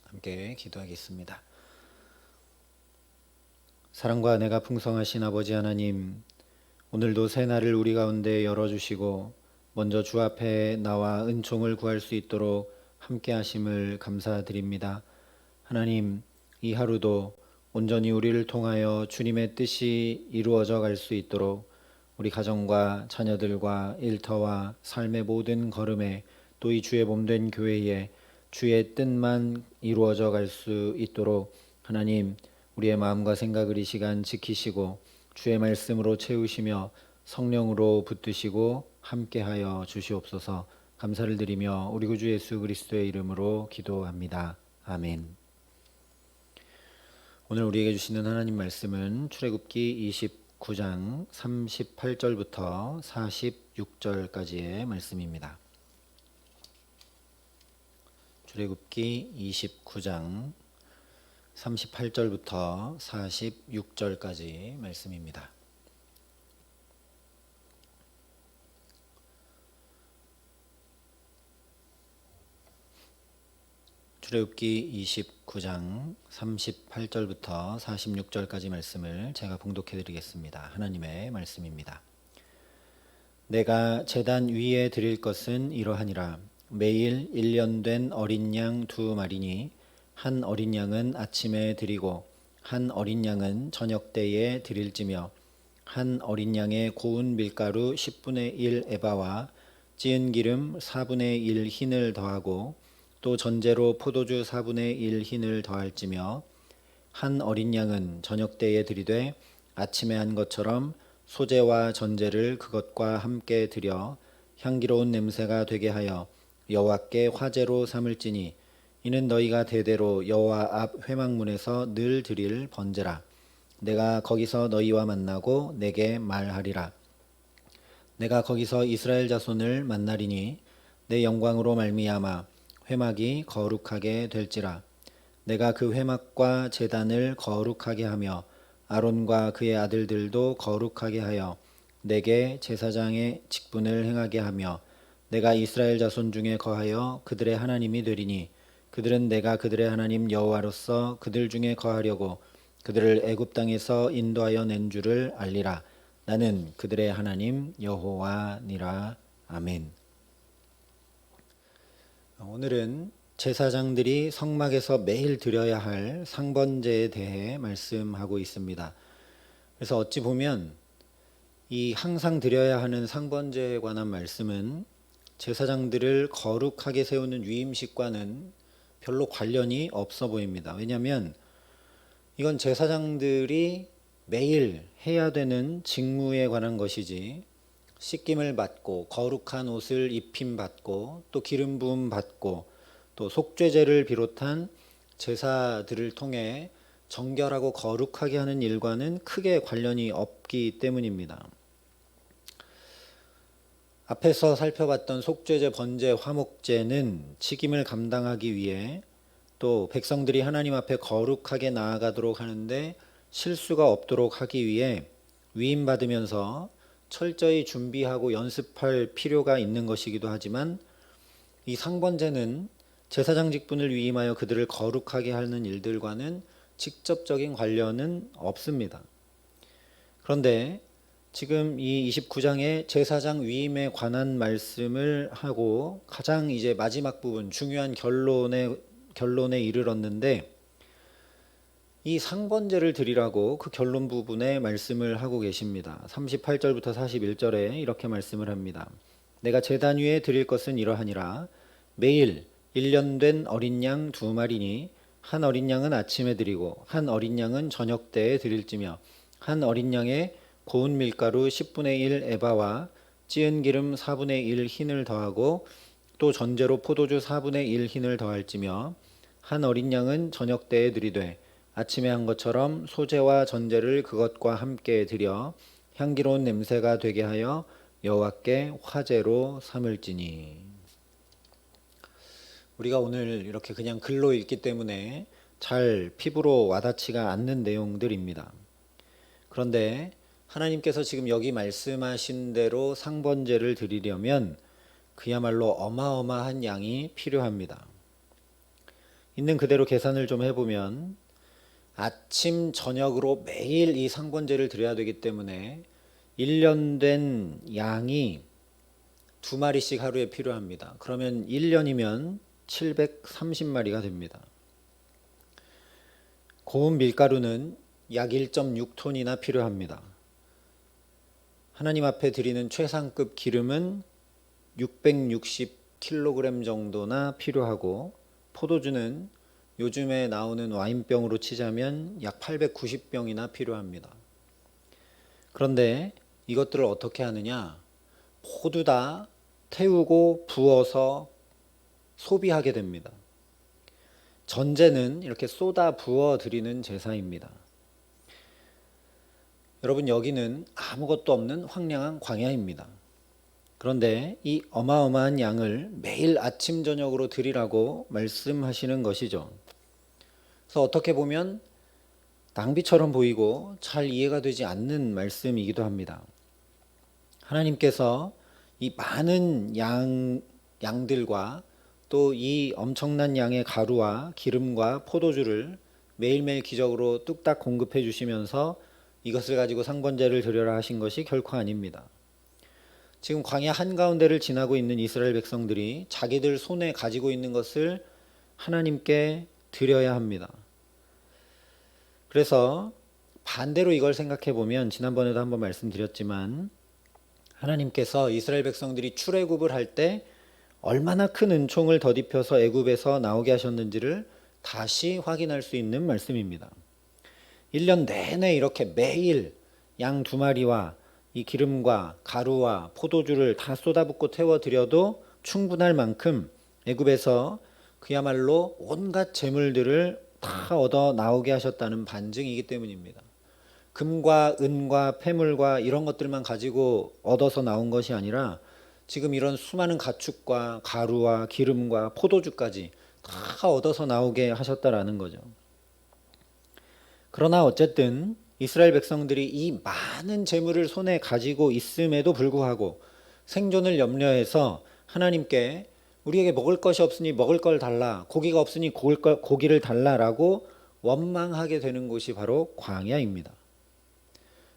함께 기도하겠습니다. 사랑과 은혜가 풍성하신 아버지 하나님, 오늘도 새 날을 우리 가운데 열어주시고 먼저 주 앞에 나와 은총을 구할 수 있도록 함께 하심을 감사드립니다. 하나님, 이 하루도 온전히 우리를 통하여 주님의 뜻이 이루어져 갈 수 있도록 우리 가정과 자녀들과 일터와 삶의 모든 걸음에 또 이 주의 몸된 교회에 주의 뜻만 이루어져 갈 수 있도록 하나님, 우리의 마음과 생각을 이 시간 지키시고 주의 말씀으로 채우시며 성령으로 붙드시고 함께하여 주시옵소서. 감사를 드리며 우리 구주 예수 그리스도의 이름으로 기도합니다. 아멘. 오늘 우리에게 주시는 하나님 말씀은 출애굽기 29장 38절부터 46절까지의 말씀입니다. 출애굽기 29장 38절부터 46절까지 말씀입니다. 출애굽기 29장 38절부터 46절까지 말씀을 제가 봉독해 드리겠습니다. 하나님의 말씀입니다. 내가 제단 위에 드릴 것은 이러하니라. 매일 1년 된 어린 양 2마리니 한 어린 양은 아침에 드리고 한 어린 양은 저녁 때에 드릴지며 한 어린 양의 고운 밀가루 10분의 1 에바와 찌은 기름 4분의 1 흰을 더하고 또 전제로 포도주 4분의 1 흰을 더할지며 한 어린 양은 저녁 때에 드리되 아침에 한 것처럼 소제와 전제를 그것과 함께 드려 향기로운 냄새가 되게 하여 여호와께 화제로 삼을지니 이는 너희가 대대로 여호와 앞 회막문에서 늘 드릴 번제라. 내가 거기서 너희와 만나고 내게 말하리라. 내가 거기서 이스라엘 자손을 만나리니 내 영광으로 말미암아 회막이 거룩하게 될지라. 내가 그 회막과 제단을 거룩하게 하며 아론과 그의 아들들도 거룩하게 하여 내게 제사장의 직분을 행하게 하며 내가 이스라엘 자손 중에 거하여 그들의 하나님이 되리니 그들은 내가 그들의 하나님 여호와로서 그들 중에 거하려고 그들을 애굽 땅에서 인도하여 낸 줄을 알리라. 나는 그들의 하나님 여호와니라. 아멘. 오늘은 제사장들이 성막에서 매일 드려야 할 상번제에 대해 말씀하고 있습니다. 그래서 어찌 보면 이 항상 드려야 하는 상번제에 관한 말씀은 제사장들을 거룩하게 세우는 위임식과는 별로 관련이 없어 보입니다. 왜냐하면 이건 제사장들이 매일 해야 되는 직무에 관한 것이지 씻김을 받고 거룩한 옷을 입힘 받고 또 기름 부음 받고 또 속죄제를 비롯한 제사들을 통해 정결하고 거룩하게 하는 일과는 크게 관련이 없기 때문입니다. 앞에서 살펴봤던 속죄제, 번제, 화목제는 직임을 감당하기 위해 또 백성들이 하나님 앞에 거룩하게 나아가도록 하는데 실수가 없도록 하기 위해 위임받으면서 철저히 준비하고 연습할 필요가 있는 것이기도 하지만 이 상번제는 제사장 직분을 위임하여 그들을 거룩하게 하는 일들과는 직접적인 관련은 없습니다. 그런데 지금 이 29장의 제사장 위임에 관한 말씀을 하고 가장 이제 마지막 부분 중요한 결론에 이르렀는데 이 상번제를 드리라고 그 결론 부분에 말씀을 하고 계십니다. 38절부터 41절에 이렇게 말씀을 합니다. 내가 제단 위에 드릴 것은 이러하니라. 매일 1년 된 어린 양 2마리니 한 어린 양은 아침에 드리고 한 어린 양은 저녁 때에 드릴지며 한 어린 양의 고운 밀가루 10분의 1 에바와 찌은 기름 4분의 1 흰을 더하고 또 전제로 포도주 4분의 1 흰을 더할지며 한 어린 양은 저녁 때에 드리되 아침에 한 것처럼 소제와 전제를 그것과 함께 드려 향기로운 냄새가 되게 하여 여호와께 화제로 삼을지니. 우리가 오늘 이렇게 그냥 글로 읽기 때문에 잘 피부로 와닿지가 않는 내용들입니다. 그런데 하나님께서 지금 여기 말씀하신 대로 상번제를 드리려면 그야말로 어마어마한 양이 필요합니다. 있는 그대로 계산을 좀 해보면 아침 저녁으로 매일 이 상번제를 드려야 되기 때문에 1년 된 양이 2마리씩 하루에 필요합니다. 그러면 1년이면 730마리가 됩니다. 고운 밀가루는 약 1.6톤이나 필요합니다. 하나님 앞에 드리는 최상급 기름은 660kg 정도나 필요하고, 포도주는 요즘에 나오는 와인병으로 치자면 약 890병이나 필요합니다. 그런데 이것들을 어떻게 하느냐? 모두 다 태우고 부어서 소비하게 됩니다. 전제는 이렇게 쏟아 부어 드리는 제사입니다. 여러분, 여기는 아무것도 없는 황량한 광야입니다. 그런데 이 어마어마한 양을 매일 아침 저녁으로 드리라고 말씀하시는 것이죠. 그래서 어떻게 보면 낭비처럼 보이고 잘 이해가 되지 않는 말씀이기도 합니다. 하나님께서 이 많은 양들과 또 이 엄청난 양의 가루와 기름과 포도주를 매일매일 기적으로 뚝딱 공급해 주시면서 이것을 가지고 상번제를 드려라 하신 것이 결코 아닙니다. 지금 광야 한가운데를 지나고 있는 이스라엘 백성들이 자기들 손에 가지고 있는 것을 하나님께 드려야 합니다. 그래서 반대로 이걸 생각해 보면, 지난번에도 한번 말씀드렸지만, 하나님께서 이스라엘 백성들이 출애굽을 할 때 얼마나 큰 은총을 더딥혀서 애굽에서 나오게 하셨는지를 다시 확인할 수 있는 말씀입니다. 1년 내내 이렇게 매일 양 2마리와 이 기름과 가루와 포도주를 다 쏟아붓고 태워드려도 충분할 만큼 애굽에서 그야말로 온갖 재물들을 다 얻어 나오게 하셨다는 반증이기 때문입니다. 금과 은과 폐물과 이런 것들만 가지고 얻어서 나온 것이 아니라 지금 이런 수많은 가축과 가루와 기름과 포도주까지 다 얻어서 나오게 하셨다라는 거죠. 그러나 어쨌든 이스라엘 백성들이 이 많은 재물을 손에 가지고 있음에도 불구하고 생존을 염려해서 하나님께 우리에게 먹을 것이 없으니 먹을 걸 달라, 고기가 없으니 고기를 달라라고 원망하게 되는 곳이 바로 광야입니다.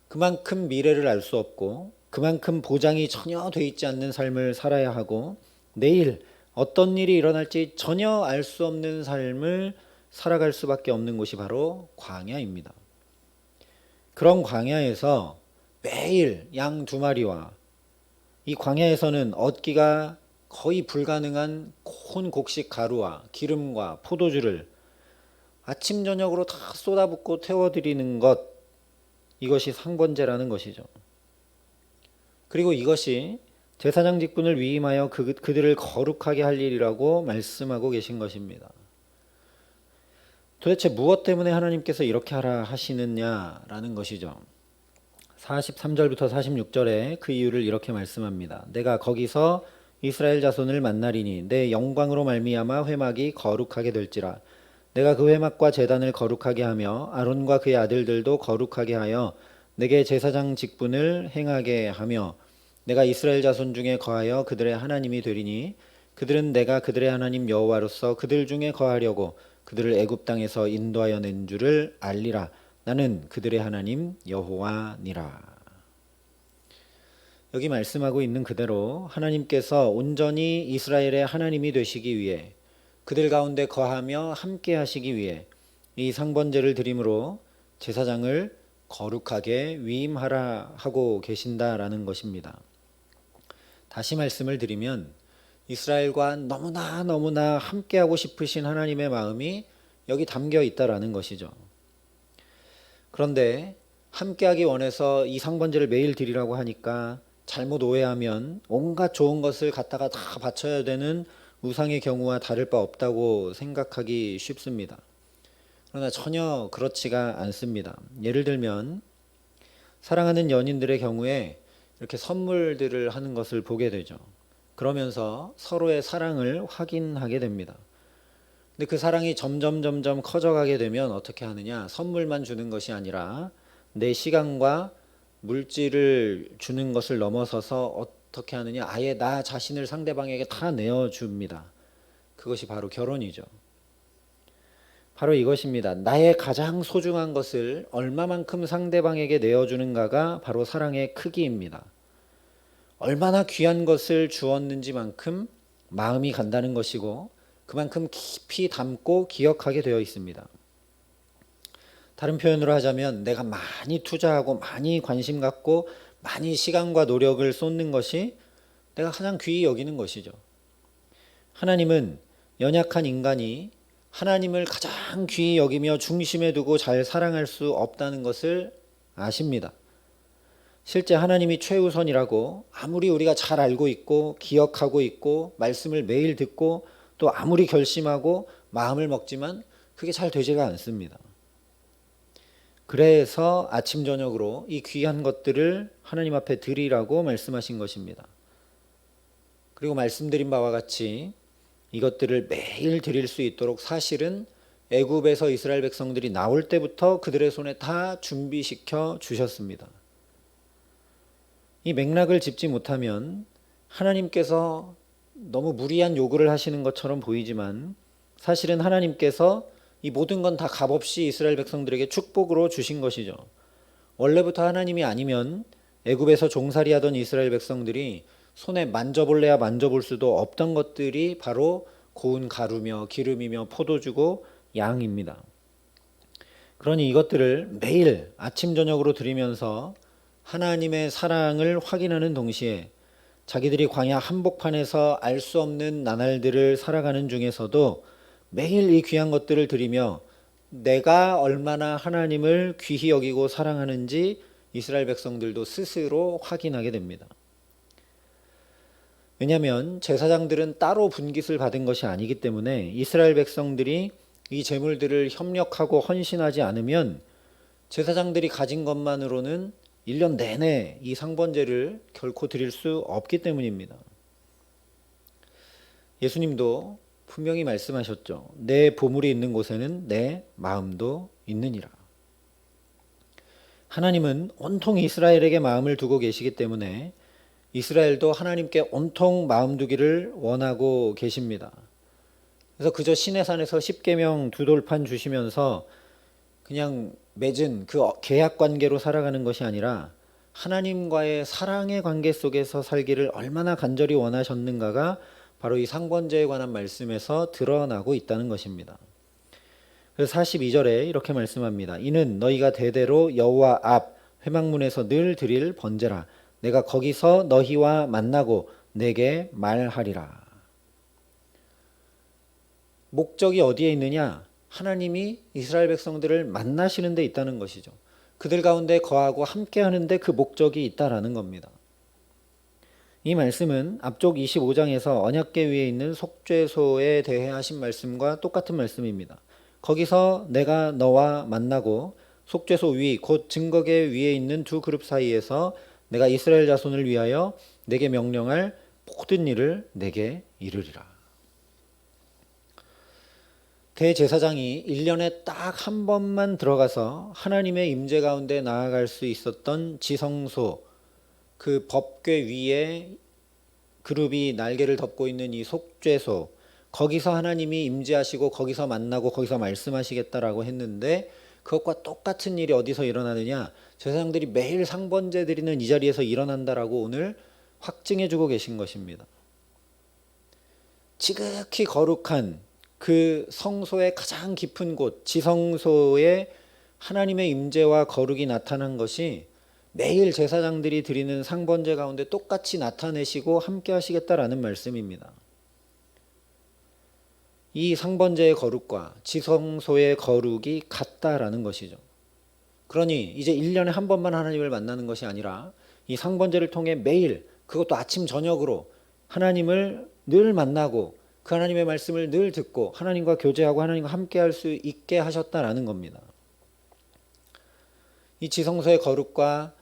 그만큼 미래를 알 수 없고 그만큼 보장이 전혀 돼 있지 않는 삶을 살아야 하고 내일 어떤 일이 일어날지 전혀 알 수 없는 삶을 살아갈 수밖에 없는 곳이 바로 광야입니다. 그런 광야에서 매일 양 2마리와 이 광야에서는 얻기가 거의 불가능한 고운 곡식 가루와 기름과 포도주를 아침 저녁으로 다 쏟아붓고 태워드리는 것, 이것이 상번제라는 것이죠. 그리고 이것이 제사장 직분을 위임하여 그들을 거룩하게 할 일이라고 말씀하고 계신 것입니다. 도대체 무엇 때문에 하나님께서 이렇게 하라 하시느냐라는 것이죠. 43절부터 46절에 그 이유를 이렇게 말씀합니다. 내가 거기서 이스라엘 자손을 만나리니 내 영광으로 말미암아 회막이 거룩하게 될지라. 내가 그 회막과 제단을 거룩하게 하며 아론과 그의 아들들도 거룩하게 하여 내게 제사장 직분을 행하게 하며 내가 이스라엘 자손 중에 거하여 그들의 하나님이 되리니 그들은 내가 그들의 하나님 여호와로서 그들 중에 거하려고 그들을 애굽 땅에서 인도하여 낸 줄을 알리라. 나는 그들의 하나님 여호와니라. 여기 말씀하고 있는 그대로 하나님께서 온전히 이스라엘의 하나님이 되시기 위해 그들 가운데 거하며 함께 하시기 위해 이 상번제를 드림으로 제사장을 거룩하게 위임하라 하고 계신다라는 것입니다. 다시 말씀을 드리면 이스라엘과 너무나 함께하고 싶으신 하나님의 마음이 여기 담겨 있다라는 것이죠. 그런데 함께하기 원해서 이 상번제를 매일 드리라고 하니까 잘못 오해하면 온갖 좋은 것을 갖다가 다 바쳐야 되는 우상의 경우와 다를 바 없다고 생각하기 쉽습니다. 그러나 전혀 그렇지가 않습니다. 예를 들면 사랑하는 연인들의 경우에 이렇게 선물들을 하는 것을 보게 되죠. 그러면서 서로의 사랑을 확인하게 됩니다. 근데 그 사랑이 점점 커져가게 되면 어떻게 하느냐? 선물만 주는 것이 아니라 내 시간과 물질을 주는 것을 넘어서서 어떻게 하느냐? 아예 나 자신을 상대방에게 다 내어줍니다. 그것이 바로 결혼이죠. 바로 이것입니다. 나의 가장 소중한 것을 얼마만큼 상대방에게 내어주는가가 바로 사랑의 크기입니다. 얼마나 귀한 것을 주었는지만큼 마음이 간다는 것이고 그만큼 깊이 담고 기억하게 되어 있습니다. 다른 표현으로 하자면 내가 많이 투자하고 많이 관심 갖고 많이 시간과 노력을 쏟는 것이 내가 가장 귀히 여기는 것이죠. 하나님은 연약한 인간이 하나님을 가장 귀히 여기며 중심에 두고 잘 사랑할 수 없다는 것을 아십니다. 실제 하나님이 최우선이라고 아무리 우리가 잘 알고 있고 기억하고 있고 말씀을 매일 듣고 또 아무리 결심하고 마음을 먹지만 그게 잘 되지가 않습니다. 그래서 아침 저녁으로 이 귀한 것들을 하나님 앞에 드리라고 말씀하신 것입니다. 그리고 말씀드린 바와 같이 이것들을 매일 드릴 수 있도록 사실은 애굽에서 이스라엘 백성들이 나올 때부터 그들의 손에 다 준비시켜 주셨습니다. 이 맥락을 짚지 못하면 하나님께서 너무 무리한 요구를 하시는 것처럼 보이지만 사실은 하나님께서 이 모든 건 다 값없이 이스라엘 백성들에게 축복으로 주신 것이죠. 원래부터 하나님이 아니면 애굽에서 종살이하던 이스라엘 백성들이 손에 만져볼래야 만져볼 수도 없던 것들이 바로 고운 가루며 기름이며 포도주고 양입니다. 그러니 이것들을 매일 아침 저녁으로 드리면서 하나님의 사랑을 확인하는 동시에 자기들이 광야 한복판에서 알 수 없는 나날들을 살아가는 중에서도 매일 이 귀한 것들을 드리며 내가 얼마나 하나님을 귀히 여기고 사랑하는지 이스라엘 백성들도 스스로 확인하게 됩니다. 왜냐하면 제사장들은 따로 분깃을 받은 것이 아니기 때문에 이스라엘 백성들이 이 제물들을 협력하고 헌신하지 않으면 제사장들이 가진 것만으로는 1년 내내 이 상번제를 결코 드릴 수 없기 때문입니다. 예수님도 분명히 말씀하셨죠. 내 보물이 있는 곳에는 내 마음도 있느니라. 하나님은 온통 이스라엘에게 마음을 두고 계시기 때문에 이스라엘도 하나님께 온통 마음 두기를 원하고 계십니다. 그래서 그저 시내산에서 십계명 두 돌판 주시면서 그냥 맺은 그 계약 관계로 살아가는 것이 아니라 하나님과의 사랑의 관계 속에서 살기를 얼마나 간절히 원하셨는가가 바로 이 상번제에 관한 말씀에서 드러나고 있다는 것입니다. 그래서 42절에 이렇게 말씀합니다. 이는 너희가 대대로 여호와 앞 회막문에서 늘 드릴 번제라. 내가 거기서 너희와 만나고 내게 말하리라. 목적이 어디에 있느냐? 하나님이 이스라엘 백성들을 만나시는 데 있다는 것이죠. 그들 가운데 거하고 함께 하는데 그 목적이 있다라는 겁니다. 이 말씀은 앞쪽 25장에서 언약궤 위에 있는 속죄소에 대해 하신 말씀과 똑같은 말씀입니다. 거기서 내가 너와 만나고 속죄소 위 곧 증거궤 위에 있는 두 그룹 사이에서 내가 이스라엘 자손을 위하여 내게 명령할 모든 일을 내게 이르리라. 대제사장이 1년에 딱 한 번만 들어가서 하나님의 임재 가운데 나아갈 수 있었던 지성소, 그 법궤 위에 그룹이 날개를 덮고 있는 이 속죄소, 거기서 하나님이 임재하시고 거기서 만나고 거기서 말씀하시겠다라고 했는데 그것과 똑같은 일이 어디서 일어나느냐? 제사장들이 매일 상번제 드리는 이 자리에서 일어난다라고 오늘 확증해 주고 계신 것입니다. 지극히 거룩한 그 성소의 가장 깊은 곳, 지성소에 하나님의 임재와 거룩이 나타난 것이 매일 제사장들이 드리는 상번제 가운데 똑같이 나타내시고 함께 하시겠다라는 말씀입니다. 이 상번제의 거룩과 지성소의 거룩이 같다라는 것이죠. 그러니 이제 1년에 한 번만 하나님을 만나는 것이 아니라 이 상번제를 통해 매일, 그것도 아침 저녁으로 하나님을 늘 만나고 그 하나님의 말씀을 늘 듣고 하나님과 교제하고 하나님과 함께 할 수 있게 하셨다라는 겁니다. 이 지성소의 거룩과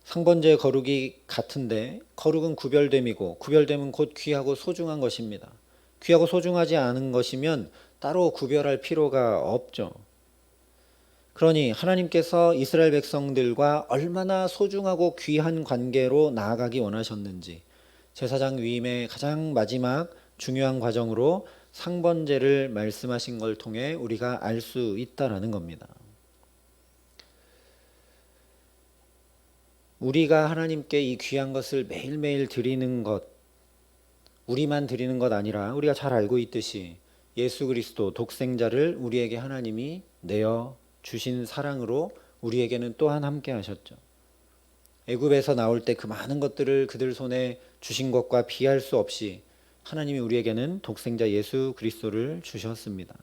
상번제의 거룩이 같은데 거룩은 구별됨이고 구별됨은 곧 귀하고 소중한 것입니다. 귀하고 소중하지 않은 것이면 따로 구별할 필요가 없죠. 그러니 하나님께서 이스라엘 백성들과 얼마나 소중하고 귀한 관계로 나아가기 원하셨는지 제사장 위임의 가장 마지막 중요한 과정으로 상번제를 말씀하신 걸 통해 우리가 알 수 있다라는 겁니다. 우리가 하나님께 이 귀한 것을 매일매일 드리는 것, 우리만 드리는 것 아니라 우리가 잘 알고 있듯이 예수 그리스도 독생자를 우리에게 하나님이 내어 주신 사랑으로 우리에게는 또한 함께 하셨죠. 애굽에서 나올 때 그 많은 것들을 그들 손에 주신 것과 비할 수 없이 하나님이 우리에게는 독생자 예수 그리스도를 주셨습니다.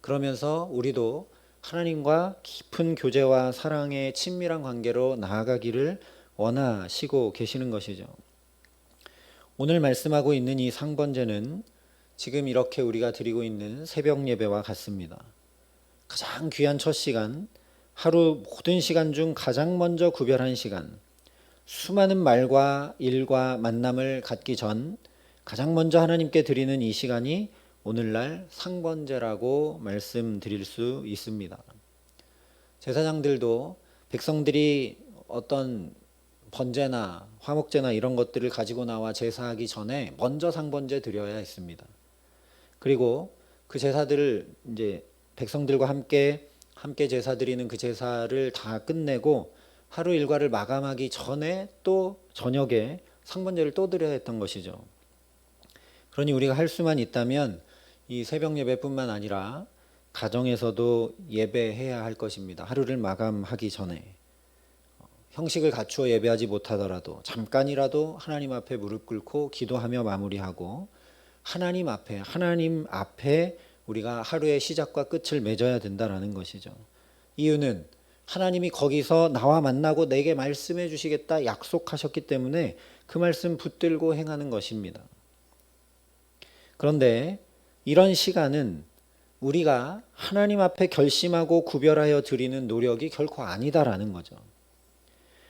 그러면서 우리도 하나님과 깊은 교제와 사랑의 친밀한 관계로 나아가기를 원하시고 계시는 것이죠. 오늘 말씀하고 있는 이 상번제는 지금 이렇게 우리가 드리고 있는 새벽 예배와 같습니다. 가장 귀한 첫 시간, 하루 모든 시간 중 가장 먼저 구별한 시간, 수많은 말과 일과 만남을 갖기 전 가장 먼저 하나님께 드리는 이 시간이 오늘날 상번제라고 말씀드릴 수 있습니다. 제사장들도 백성들이 어떤 번제나 화목제나 이런 것들을 가지고 나와 제사하기 전에 먼저 상번제 드려야 했습니다. 그리고 그 제사들을 이제 백성들과 함께 제사 드리는 그 제사를 다 끝내고 하루 일과를 마감하기 전에 또 저녁에 상번제를 또 드려야 했던 것이죠. 그러니 우리가 할 수만 있다면 이 새벽 예배뿐만 아니라 가정에서도 예배해야 할 것입니다. 하루를 마감하기 전에 형식을 갖추어 예배하지 못하더라도 잠깐이라도 하나님 앞에 무릎 꿇고 기도하며 마무리하고 하나님 앞에 우리가 하루의 시작과 끝을 맺어야 된다라는 것이죠. 이유는 하나님이 거기서 나와 만나고 내게 말씀해 주시겠다 약속하셨기 때문에 그 말씀 붙들고 행하는 것입니다. 그런데 이런 시간은 우리가 하나님 앞에 결심하고 구별하여 드리는 노력이 결코 아니다라는 거죠.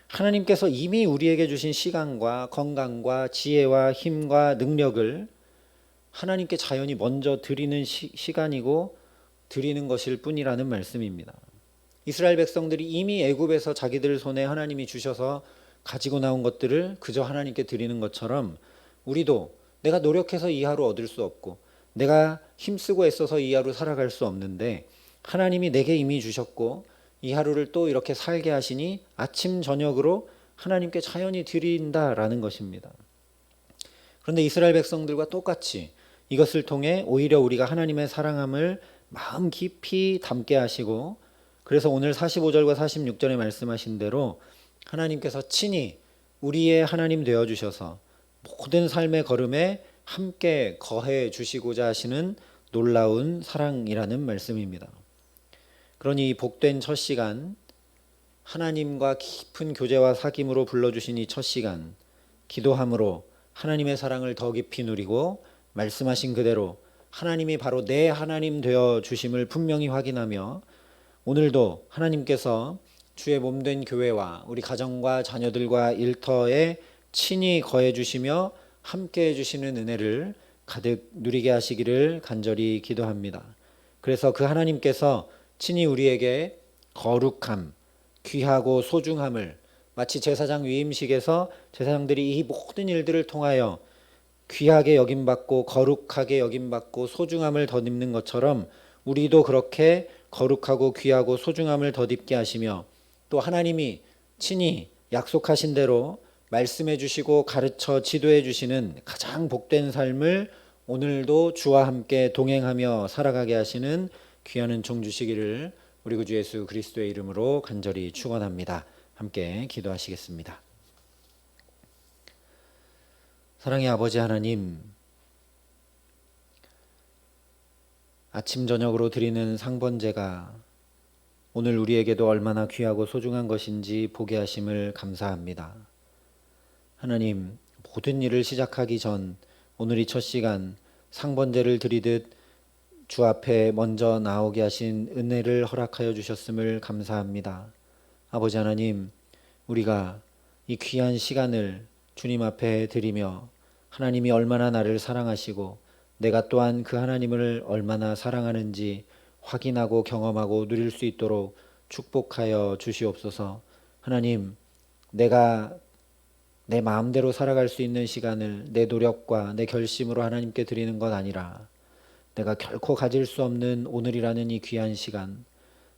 하나님께서 이미 우리에게 주신 시간과 건강과 지혜와 힘과 능력을 하나님께 자연히 먼저 드리는 시간이고 드리는 것일 뿐이라는 말씀입니다. 이스라엘 백성들이 이미 애굽에서 자기들 손에 하나님이 주셔서 가지고 나온 것들을 그저 하나님께 드리는 것처럼 우리도 내가 노력해서 이 하루 얻을 수 없고 내가 힘쓰고 애써서 이 하루 살아갈 수 없는데 하나님이 내게 이미 주셨고 이 하루를 또 이렇게 살게 하시니 아침 저녁으로 하나님께 자연히 드린다라는 것입니다. 그런데 이스라엘 백성들과 똑같이 이것을 통해 오히려 우리가 하나님의 사랑함을 마음 깊이 담게 하시고 그래서 오늘 45절과 46절에 말씀하신 대로 하나님께서 친히 우리의 하나님 되어 주셔서 모든 삶의 걸음에 함께 거해 주시고자 하시는 놀라운 사랑이라는 말씀입니다. 그러니 이 복된 첫 시간, 하나님과 깊은 교제와 사귐으로 불러주신 이 첫 시간, 기도함으로 하나님의 사랑을 더 깊이 누리고 말씀하신 그대로 하나님이 바로 내 하나님 되어 주심을 분명히 확인하며 오늘도 하나님께서 주의 몸된 교회와 우리 가정과 자녀들과 일터에 친히 거해 주시며 함께 해 주시는 은혜를 가득 누리게 하시기를 간절히 기도합니다. 그래서 그 하나님께서 친히 우리에게 거룩함, 귀하고 소중함을 마치 제사장 위임식에서 제사장들이 이 모든 일들을 통하여 귀하게 여김받고 거룩하게 여김받고 소중함을 덧입는 것처럼 우리도 그렇게 거룩하고 귀하고 소중함을 덧입게 하시며 또 하나님이 친히 약속하신 대로 말씀해 주시고 가르쳐 지도해 주시는 가장 복된 삶을 오늘도 주와 함께 동행하며 살아가게 하시는 귀한 종 주시기를 우리 구주 예수 그리스도의 이름으로 간절히 축원합니다. 함께 기도하시겠습니다. 사랑의 아버지 하나님, 아침 저녁으로 드리는 상번제가 오늘 우리에게도 얼마나 귀하고 소중한 것인지 보게 하심을 감사합니다. 하나님, 모든 일을 시작하기 전 오늘 이 첫 시간 상번제를 드리듯 주 앞에 먼저 나오게 하신 은혜를 허락하여 주셨음을 감사합니다. 아버지 하나님, 우리가 이 귀한 시간을 주님 앞에 드리며 하나님이 얼마나 나를 사랑하시고 내가 또한 그 하나님을 얼마나 사랑하는지 확인하고 경험하고 누릴 수 있도록 축복하여 주시옵소서. 하나님, 내가 내 마음대로 살아갈 수 있는 시간을 내 노력과 내 결심으로 하나님께 드리는 것 아니라 내가 결코 가질 수 없는 오늘이라는 이 귀한 시간,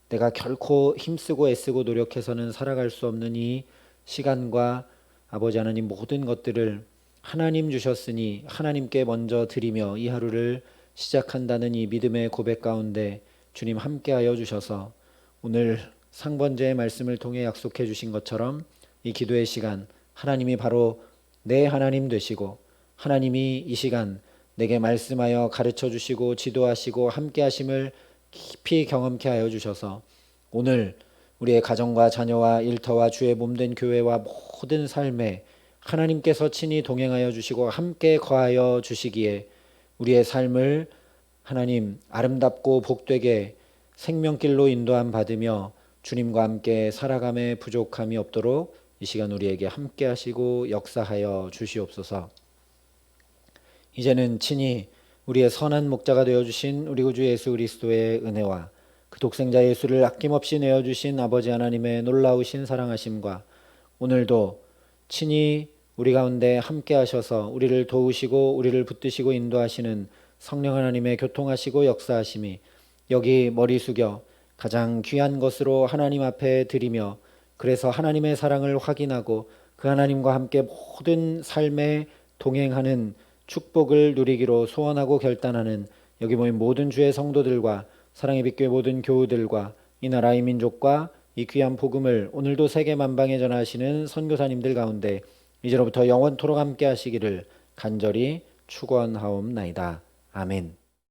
내가 결코 힘쓰고 애쓰고 노력해서는 살아갈 수 없는 이 시간과 아버지 하나님 모든 것들을 하나님 주셨으니 하나님께 먼저 드리며 이 하루를 시작한다는 이 믿음의 고백 가운데 주님 함께하여 주셔서 오늘 상번제의 말씀을 통해 약속해 주신 것처럼 이 기도의 시간 하나님이 바로 내 하나님 되시고 하나님이 이 시간 내게 말씀하여 가르쳐 주시고 지도하시고 함께 하심을 깊이 경험케 하여 주셔서 오늘 우리의 가정과 자녀와 일터와 주의 몸된 교회와 모든 삶에 하나님께서 친히 동행하여 주시고 함께 거하여 주시기에 우리의 삶을 하나님 아름답고 복되게 생명길로 인도함 받으며 주님과 함께 살아감에 부족함이 없도록 이 시간 우리에게 함께 하시고 역사하여 주시옵소서. 이제는 친히 우리의 선한 목자가 되어주신 우리 구주 예수 그리스도의 은혜와 그 독생자 예수를 아낌없이 내어주신 아버지 하나님의 놀라우신 사랑하심과 오늘도 친히 우리 가운데 함께 하셔서 우리를 도우시고 우리를 붙드시고 인도하시는 성령 하나님의 교통하시고 역사하심이 여기 머리 숙여 가장 귀한 것으로 하나님 앞에 드리며 그래서 하나님의 사랑을 확인하고 그 하나님과 함께 모든 삶에 동행하는 축복을 누리기로 소원하고 결단하는 여기 모인 모든 주의 성도들과 사랑의 빛교회 모든 교우들과 이 나라의 민족과 이 귀한 복음을 오늘도 세계 만방에 전하시는 선교사님들 가운데 이제로부터 영원토록 함께 하시기를 간절히 축원하옵나이다. 아멘.